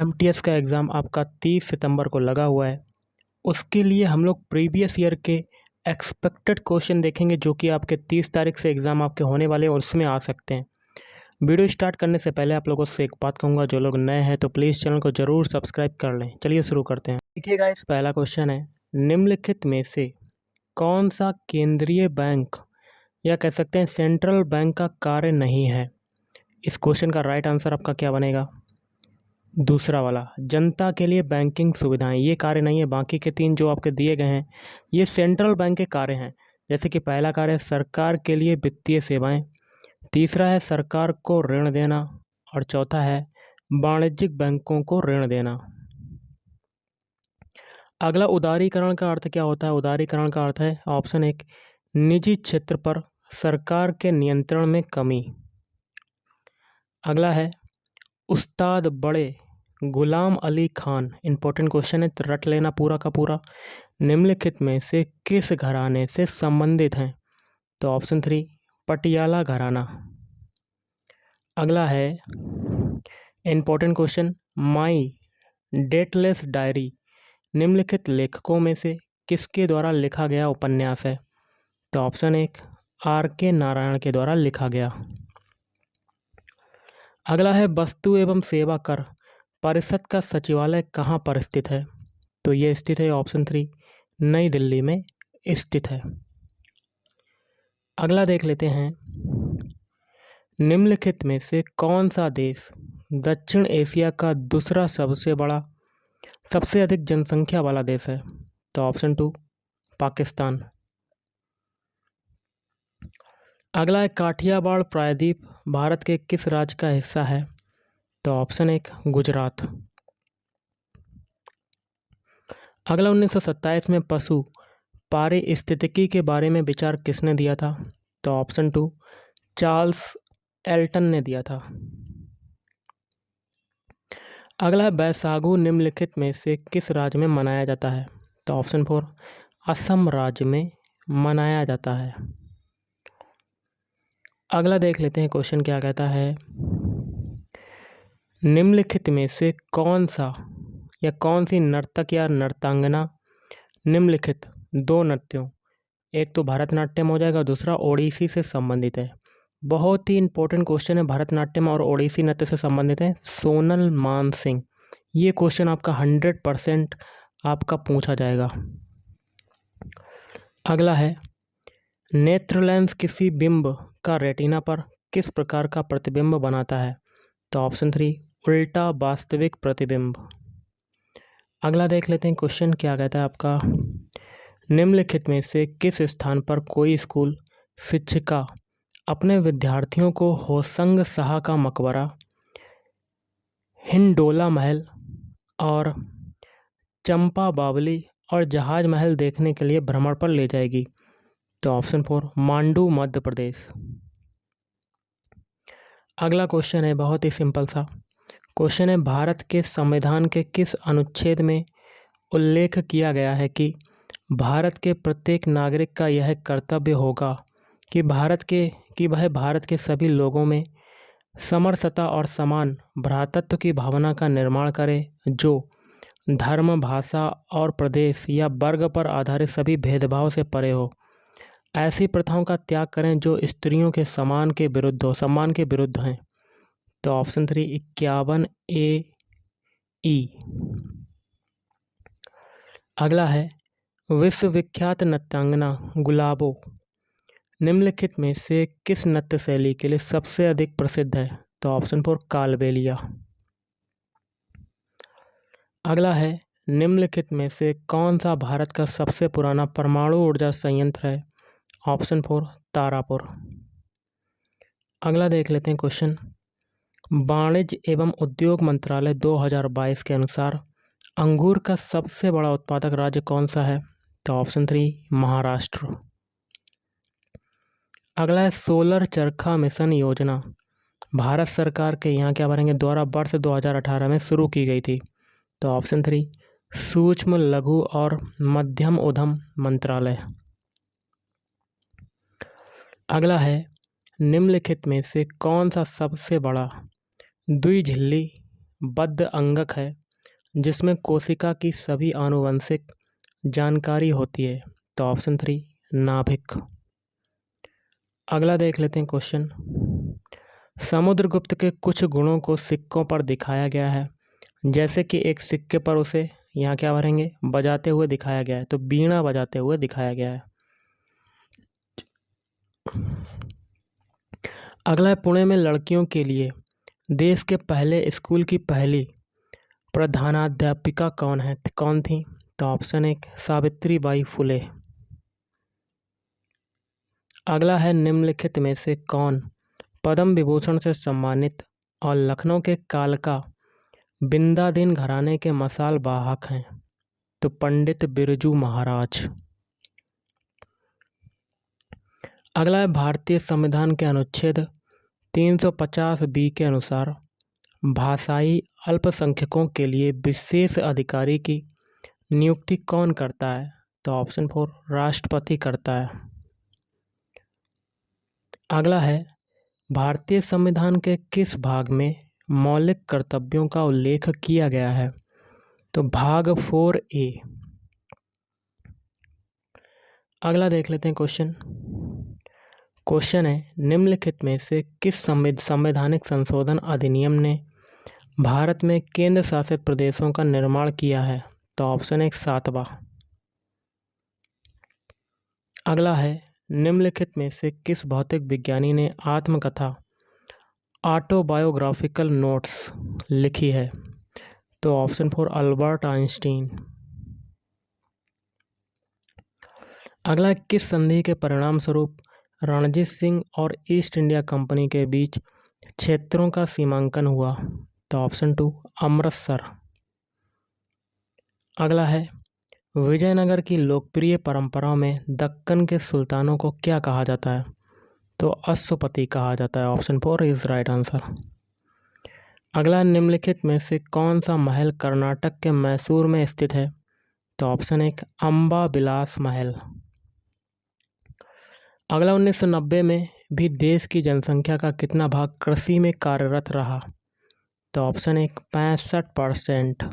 MTS का exam आपका 30 सितंबर को लगा हुआ है। उसके लिए हम लोग प्रीवियस ईयर के एक्सपेक्टेड क्वेश्चन देखेंगे जो कि आपके 30 तारीख से एग्ज़ाम आपके होने वाले हैं और उसमें आ सकते हैं। वीडियो स्टार्ट करने से पहले आप लोगों से एक बात कहूँगा, जो लोग नए हैं तो प्लीज़ चैनल को ज़रूर सब्सक्राइब कर लें। चलिए शुरू करते हैं। देखिए गाइस, पहला क्वेश्चन है, निम्नलिखित में से कौन सा केंद्रीय बैंक या कह सकते हैं सेंट्रल बैंक का कार्य नहीं है? इस क्वेश्चन का राइट आंसर आपका क्या बनेगा? दूसरा वाला, जनता के लिए बैंकिंग सुविधाएं, ये कार्य नहीं है। बाकी के तीन जो आपके दिए गए हैं ये सेंट्रल बैंक के कार्य हैं। जैसे कि पहला कार्य है सरकार के लिए वित्तीय सेवाएं, तीसरा है सरकार को ऋण देना और चौथा है वाणिज्यिक बैंकों को ऋण देना। अगला, उदारीकरण का अर्थ क्या होता है? उदारीकरण का अर्थ है ऑप्शन 1, निजी क्षेत्र पर सरकार के नियंत्रण में कमी। अगला है उस्ताद बड़े गुलाम अली खान, इंपॉर्टेंट क्वेश्चन है, तो रट लेना पूरा का पूरा, निम्नलिखित में से किस घराने से संबंधित हैं? तो ऑप्शन 3, पटियाला घराना। अगला है इंपॉर्टेंट क्वेश्चन, माई डेटलेस डायरी निम्नलिखित लेखकों में से किसके द्वारा लिखा गया उपन्यास है? तो ऑप्शन 1, आर.के. नारायण के द्वारा लिखा गया। अगला है वस्तु एवं सेवा कर परिषद का सचिवालय कहाँ पर स्थित है? तो ये स्थित है ऑप्शन 3, नई दिल्ली में स्थित है। अगला देख लेते हैं, निम्नलिखित में से कौन सा देश दक्षिण एशिया का दूसरा सबसे अधिक जनसंख्या वाला देश है? तो ऑप्शन 2, पाकिस्तान। अगला है काठियावाड़ प्रायद्वीप भारत के किस राज्य का हिस्सा है? तो ऑप्शन 1, गुजरात। अगला, 1927 में पशु पारिस्थितिकी के बारे में विचार किसने दिया था? तो ऑप्शन 2, चार्ल्स एल्टन ने दिया था। अगला है बैसागु निम्नलिखित में से किस राज्य में मनाया जाता है? तो ऑप्शन 4, असम राज्य में मनाया जाता है। अगला देख लेते हैं क्वेश्चन क्या कहता है, निम्नलिखित में से कौन सा या कौन सी नर्तक या नर्तांगना निम्नलिखित दो नृत्यों, एक तो भरतनाट्यम हो जाएगा, दूसरा ओडिसी से संबंधित है? बहुत ही इंपॉर्टेंट क्वेश्चन है, भरतनाट्यम और ओडिसी नृत्य से संबंधित है। सोनल मानसिंह, ये क्वेश्चन आपका 100% आपका पूछा जाएगा। अगला है, नेत्र लेंस किसी बिंब का रेटिना पर किस प्रकार का प्रतिबिंब बनाता है? तो ऑप्शन 3, उल्टा वास्तविक प्रतिबिंब। अगला देख लेते हैं क्वेश्चन क्या कहता है आपका, निम्नलिखित में से किस स्थान पर कोई स्कूल शिक्षिका अपने विद्यार्थियों को होशंग शाह का मकबरा, हिंडोला महल और चंपा बावली और जहाज महल देखने के लिए भ्रमण पर ले जाएगी? तो ऑप्शन 4, मांडू मध्य प्रदेश। अगला क्वेश्चन है बहुत ही सिंपल सा क्वेश्चन है, भारत के संविधान के किस अनुच्छेद में उल्लेख किया गया है कि भारत के प्रत्येक नागरिक का यह कर्तव्य होगा कि वह भारत के सभी लोगों में समरसता और समान भ्रातृत्व की भावना का निर्माण करे, जो धर्म, भाषा और प्रदेश या वर्ग पर आधारित सभी भेदभाव से परे हो, ऐसी प्रथाओं का त्याग करें जो स्त्रियों के सम्मान के विरुद्ध हैं? तो ऑप्शन 3, 51A E। अगला है, विश्वविख्यात नृत्यांगना गुलाबो निम्नलिखित में से किस नृत्य शैली के लिए सबसे अधिक प्रसिद्ध है? तो ऑप्शन 4, कालबेलिया। अगला है, निम्नलिखित में से कौन सा भारत का सबसे पुराना परमाणु ऊर्जा संयंत्र है? ऑप्शन 4, तारापुर। अगला देख लेते हैं क्वेश्चन, वाणिज्य एवं उद्योग मंत्रालय 2022 के अनुसार अंगूर का सबसे बड़ा उत्पादक राज्य कौन सा है? तो ऑप्शन 3, महाराष्ट्र। अगला है, सोलर चरखा मिशन योजना भारत सरकार के यहाँ क्या भरेंगे द्वारा वर्ष 2018 में शुरू की गई थी? तो ऑप्शन 3, सूक्ष्म लघु और मध्यम उद्यम मंत्रालय। अगला है, निम्नलिखित में से कौन सा सबसे बड़ा द्विझिल्ली बद्ध अंगक है जिसमें कोशिका की सभी आनुवंशिक जानकारी होती है? तो ऑप्शन 3 नाभिक। अगला देख लेते हैं क्वेश्चन। समुद्रगुप्त के कुछ गुणों को सिक्कों पर दिखाया गया है, जैसे कि एक सिक्के पर उसे यहाँ क्या भरेंगे, बजाते हुए दिखाया गया है, तो बीणा बजाते हुए दिखाया गया है। अगला है, पुणे में लड़कियों के लिए देश के पहले स्कूल की पहली प्रधानाध्यापिका कौन थी? तो ऑप्शन 1 सावित्रीबाई फुले। अगला है, निम्नलिखित में से कौन पद्म विभूषण से सम्मानित और लखनऊ के कालका बिंदादीन घराने के मसाल वाहक हैं? तो पंडित बिरजू महाराज। अगला है, भारतीय संविधान के अनुच्छेद 350 के अनुसार भाषाई अल्पसंख्यकों के लिए विशेष अधिकारी की नियुक्ति कौन करता है? तो ऑप्शन 4 राष्ट्रपति करता है। अगला है, भारतीय संविधान के किस भाग में मौलिक कर्तव्यों का उल्लेख किया गया है? तो भाग 4A। अगला देख लेते हैं क्वेश्चन है, निम्नलिखित में से किस संवैधानिक संशोधन अधिनियम ने भारत में केंद्र शासित प्रदेशों का निर्माण किया है? तो ऑप्शन 1 7वां। अगला है, निम्नलिखित में से किस भौतिक विज्ञानी ने आत्मकथा ऑटोबायोग्राफिकल नोट्स लिखी है? तो ऑप्शन 4 अल्बर्ट आइंस्टीन। अगला, किस संधि के परिणाम स्वरूप रणजीत सिंह और ईस्ट इंडिया कंपनी के बीच क्षेत्रों का सीमांकन हुआ? तो ऑप्शन 2 अमृतसर। अगला है, विजयनगर की लोकप्रिय परंपराओं में दक्कन के सुल्तानों को क्या कहा जाता है? तो अश्वपति कहा जाता है। Option 4 is right answer. अगला, निम्नलिखित में से कौन सा महल कर्नाटक के मैसूर में स्थित है? तो ऑप्शन 1 अंबा विलास महल। अगला, 1990 में भी देश की जनसंख्या का कितना भाग कृषि में कार्यरत रहा? तो ऑप्शन 1 65%।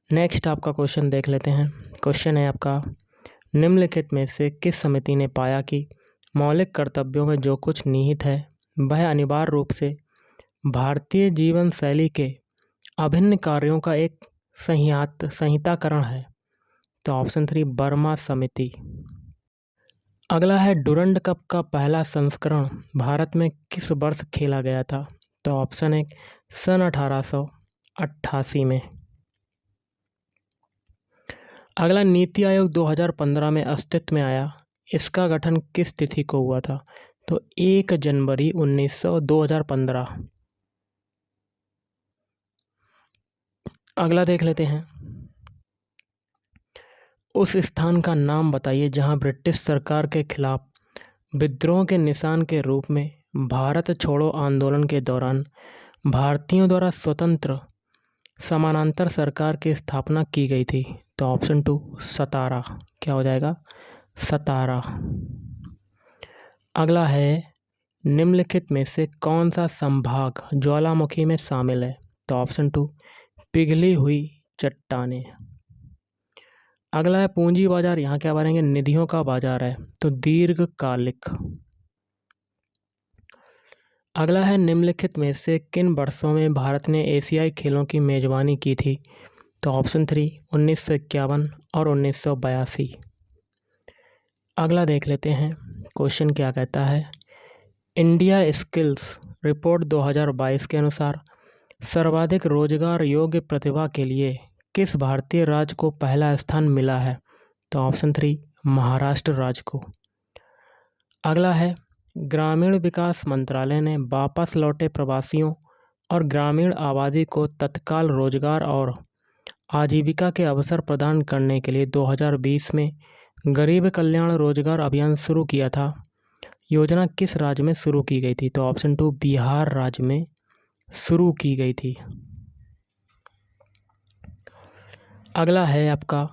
नेक्स्ट आपका क्वेश्चन देख लेते हैं। क्वेश्चन है आपका, निम्नलिखित में से किस समिति ने पाया कि मौलिक कर्तव्यों में जो कुछ निहित है वह अनिवार्य रूप से भारतीय जीवन शैली के अभिन्न कार्यों का एक संहिताकरण है? तो ऑप्शन 3 बर्मा समिति। अगला है, डुरंड कप का पहला संस्करण भारत में किस वर्ष खेला गया था? तो ऑप्शन 1 सन 1888 में। अगला, नीति आयोग 2015 में अस्तित्व में आया, इसका गठन किस तिथि को हुआ था? तो 1 जनवरी 2015। अगला देख लेते हैं, उस स्थान का नाम बताइए जहां ब्रिटिश सरकार के खिलाफ विद्रोह के निशान के रूप में भारत छोड़ो आंदोलन के दौरान भारतीयों द्वारा स्वतंत्र समानांतर सरकार की स्थापना की गई थी? तो ऑप्शन 2 सतारा। क्या हो जाएगा? सतारा। अगला है, निम्नलिखित में से कौन सा संभाग ज्वालामुखी में शामिल है? तो ऑप्शन 2 पिघली हुई चट्टानें। अगला है, पूंजी बाजार यहाँ क्या भरेंगे? निधियों का बाजार है, तो दीर्घकालिक। अगला है, निम्नलिखित में से किन वर्षों में भारत ने एशियाई खेलों की मेजबानी की थी? तो ऑप्शन 3 1951 और 1982। अगला देख लेते हैं, क्वेश्चन क्या कहता है, इंडिया स्किल्स रिपोर्ट 2022 के अनुसार सर्वाधिक रोजगार योग्य प्रतिभा के लिए किस भारतीय राज्य को पहला स्थान मिला है? तो ऑप्शन 3 महाराष्ट्र राज्य को। अगला है, ग्रामीण विकास मंत्रालय ने वापस लौटे प्रवासियों और ग्रामीण आबादी को तत्काल रोजगार और आजीविका के अवसर प्रदान करने के लिए 2020 में गरीब कल्याण रोजगार अभियान शुरू किया था। योजना किस राज्य में शुरू की गई थी? तो ऑप्शन 2 बिहार राज्य में शुरू की गई थी। अगला है आपका,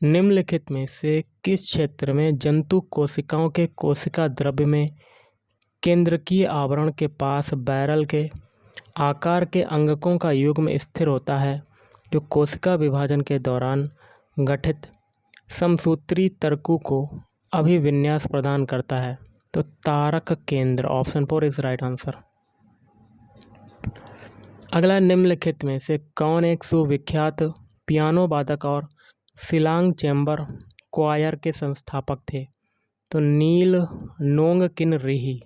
निम्नलिखित में से किस क्षेत्र में जंतु कोशिकाओं के कोशिका द्रव्य में केंद्रकीय आवरण के पास बैरल के आकार के अंगकों का युग्म स्थिर होता है जो कोशिका विभाजन के दौरान गठित समसूत्री तर्कु को अभिविन्यास प्रदान करता है। तो तारक केंद्र, ऑप्शन 4 इज राइट आंसर। अगला, निम्नलिखित में से कौन एक सुविख्यात पियानो वादक और शिलांग चैम्बर क्वायर के संस्थापक थे? तो नील नोंगकिन रिही।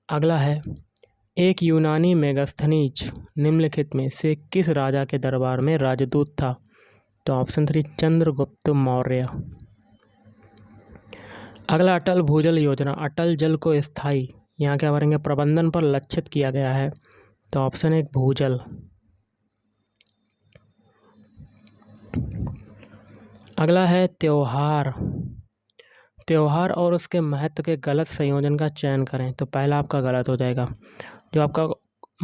अगला है, एक यूनानी मेगास्थनीज निम्नलिखित में से किस राजा के दरबार में राजदूत था? तो ऑप्शन 3 चंद्रगुप्त मौर्य। अगला, अटल भूजल योजना अटल जल को स्थायी, यहाँ क्या करेंगे, प्रबंधन पर लक्षित किया गया है। तो ऑप्शन 1 भूजल। अगला है त्योहार और उसके महत्व के गलत संयोजन का चयन करें। तो पहला आपका गलत हो जाएगा, जो आपका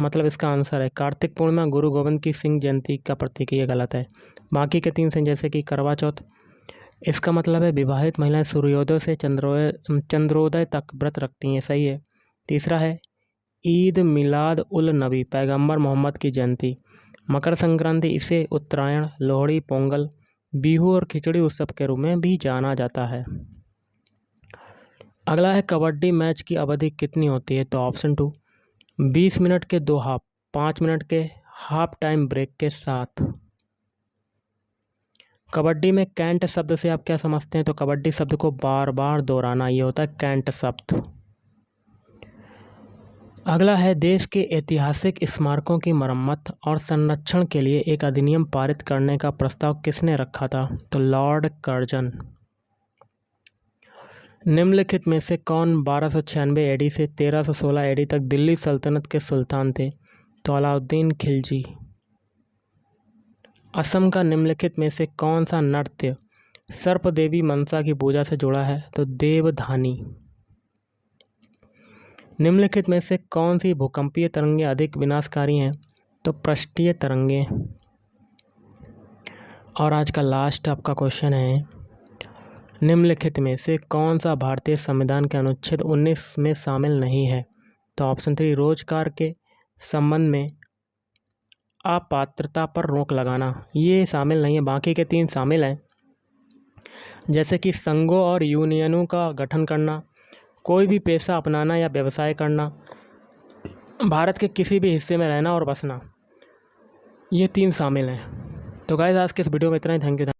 मतलब इसका आंसर है कार्तिक पूर्णिमा गुरु गोविंद की सिंह जयंती का प्रतीक, ये गलत है। बाकी के 3 से जैसे कि करवा चौथ, इसका मतलब है विवाहित महिलाएं सूर्योदय से चंद्रोदय तक व्रत रखती हैं, सही है। तीसरा है ईद मिलाद उल नबी पैगंबर मोहम्मद की जयंती। मकर संक्रांति, इसे उत्तरायण, लोहड़ी, पोंगल, बिहू और खिचड़ी उत्सव के रूप में भी जाना जाता है। अगला है कबड्डी मैच की अवधि कितनी होती है? तो ऑप्शन 2 20 मिनट के 2 हाफ, 5 मिनट के हाफ टाइम ब्रेक के साथ। कबड्डी में कैंट शब्द से आप क्या समझते हैं? तो कबड्डी शब्द को बार बार दोहराना, ये होता है कैंट शब्द। अगला है, देश के ऐतिहासिक स्मारकों की मरम्मत और संरक्षण के लिए एक अधिनियम पारित करने का प्रस्ताव किसने रखा था? तो लॉर्ड कर्जन। निम्नलिखित में से कौन 1296 एडी से 1316 एडी तक दिल्ली सल्तनत के सुल्तान थे? तो अलाउद्दीन खिलजी। असम का निम्नलिखित में से कौन सा नृत्य सर्प देवी मनसा की पूजा से जुड़ा है? तो देवधानी। निम्नलिखित में से कौन सी भूकंपीय तरंगें अधिक विनाशकारी हैं? तो पृष्ठीय तरंगें। और आज का लास्ट आपका क्वेश्चन है, निम्नलिखित में से कौन सा भारतीय संविधान के अनुच्छेद 19 में शामिल नहीं है? तो ऑप्शन 3 रोजगार के संबंध में अपात्रता पर रोक लगाना, ये शामिल नहीं है। बाकी के 3 शामिल हैं, जैसे कि संघों और यूनियनों का गठन करना, कोई भी पेशा अपनाना या व्यवसाय करना, भारत के किसी भी हिस्से में रहना और बसना, ये 3 शामिल हैं। तो गाइस, आज के इस वीडियो में इतना ही। Thank you.